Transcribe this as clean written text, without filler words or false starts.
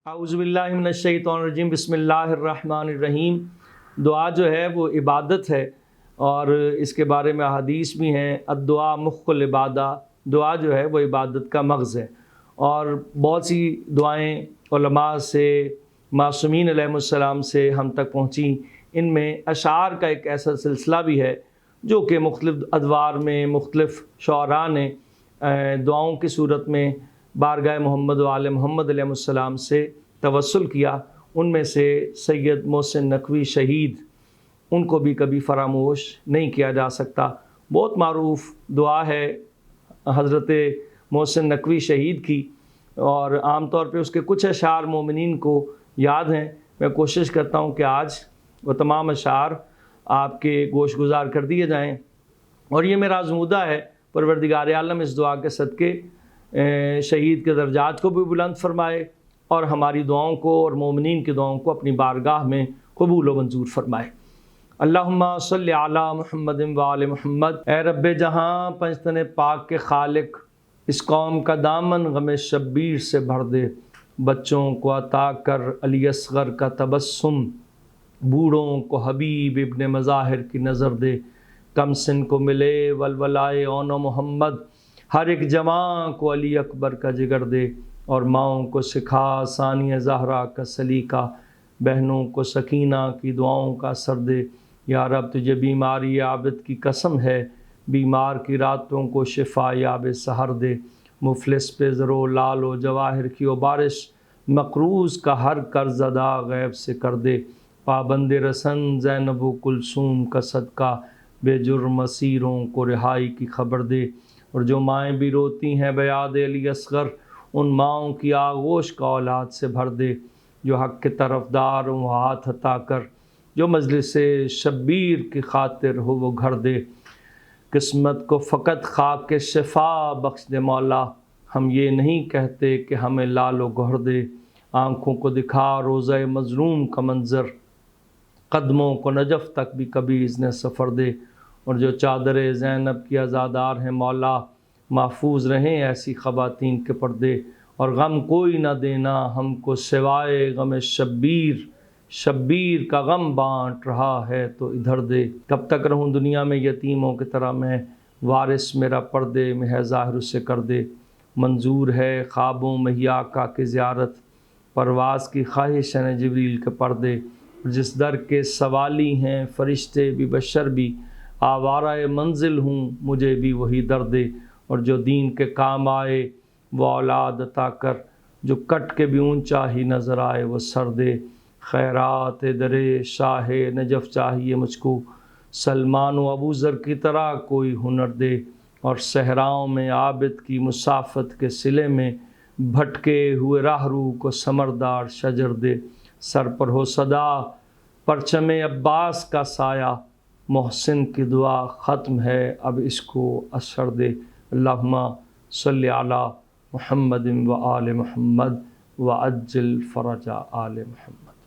اعوذ باللہ من الشیطان الرجیم، بسم اللہ الرحمن الرحیم۔ دعا جو ہے وہ عبادت ہے، اور اس کے بارے میں احادیث بھی ہیں، الدعاء مخ العبادہ، دعا جو ہے وہ عبادت کا مغز ہے۔ اور بہت سی دعائیں علماء سے، معصومین علیہ السلام سے ہم تک پہنچیں۔ ان میں اشعار کا ایک ایسا سلسلہ بھی ہے جو کہ مختلف ادوار میں مختلف شعراء نے دعاؤں کی صورت میں بارگاہ محمد و آل محمد علیہ السلام سے توسل کیا۔ ان میں سے سید محسن نقوی شہید، ان کو بھی کبھی فراموش نہیں کیا جا سکتا۔ بہت معروف دعا ہے حضرت محسن نقوی شہید کی، اور عام طور پہ اس کے کچھ اشعار مومنین کو یاد ہیں۔ میں کوشش کرتا ہوں کہ آج وہ تمام اشعار آپ کے گوش گزار کر دیے جائیں، اور یہ میرا آزمودہ ہے پروردگار عالم اس دعا کے صدقے شہید کے درجات کو بھی بلند فرمائے، اور ہماری دعاؤں کو اور مومنین کی دعاؤں کو اپنی بارگاہ میں قبول و منظور فرمائے۔ اللہم صلی علی محمد و آل محمد۔ اے رب جہاں پنجتن پاک کے خالق، اس قوم کا دامن غم شبیر سے بھر دے، بچوں کو عطا کر علی اصغر کا تبسم، بوڑھوں کو حبیب ابن مظاہر کی نظر دے، کم سن کو ملے ولولائے اون و محمد، ہر ایک جوان کو علی اکبر کا جگر دے، اور ماؤں کو سکھا ثانیہ زہرا کا سلیقہ، بہنوں کو سکینہ کی دعاؤں کا اثر دے۔ یا رب تجھے بیماری عابد کی قسم ہے، بیمار کی راتوں کو شفا یاب سحر دے، مفلس پہ زرو لال و جواہر کی و بارش، مقروض کا ہر قرض ادا غیب سے کر دے، پابند رسن زینب و کلثوم کا صدقہ، بے جرم اسیروں کو رہائی کی خبر دے، اور جو مائیں بھی روتی ہیں بیاد علی اصغر، ان ماؤں کی آغوش کا اولاد سے بھر دے، جو حق کے طرفدار ہوں ہاتھ عطا کر، جو مجلس شبیر کی خاطر ہو وہ گھر دے، قسمت کو فقط خاک کے شفا بخش دے مولا، ہم یہ نہیں کہتے کہ ہمیں لال و گہر دے، آنکھوں کو دکھا روضہ مظلوم کا منظر، قدموں کو نجف تک بھی کبھی اذن سفر دے، اور جو چادر زینب کی عزادار ہیں مولا، محفوظ رہیں ایسی خواتین کے پردے، اور غم کوئی نہ دینا ہم کو سوائے غم شبیر، شبیر کا غم بانٹ رہا ہے تو ادھر دے، کب تک رہوں دنیا میں یتیموں کی طرح میں، وارث میرا پردے میں ہے ظاہر اسے کر دے، منظور ہے خوابوں میں ہی آقا کی زیارت، پرواز کی خواہش ہے جبریل کے پردے، جس در کے سوالی ہیں فرشتے بھی بشر بھی، آوارہ منزل ہوں مجھے بھی وہی در دے، اور جو دین کے کام آئے وہ اولاد عطا کر، جو کٹ کے بھی اونچا ہی نظر آئے وہ سر دے، خیرات درے شاہ نجف چاہیے مجھ کو، سلمان و ابو ذر کی طرح کوئی ہنر دے، اور صحراؤں میں عابد کی مسافت کے صلے میں، بھٹکے ہوئے راہ رو کو ثمردار شجر دے، سر پر ہو صدا پرچم عباس کا سایہ، محسن کی دعا ختم ہے اب اس کو اثر دے۔ اللہم صلی علی محمد و آل محمد وعجل فرج آل محمد۔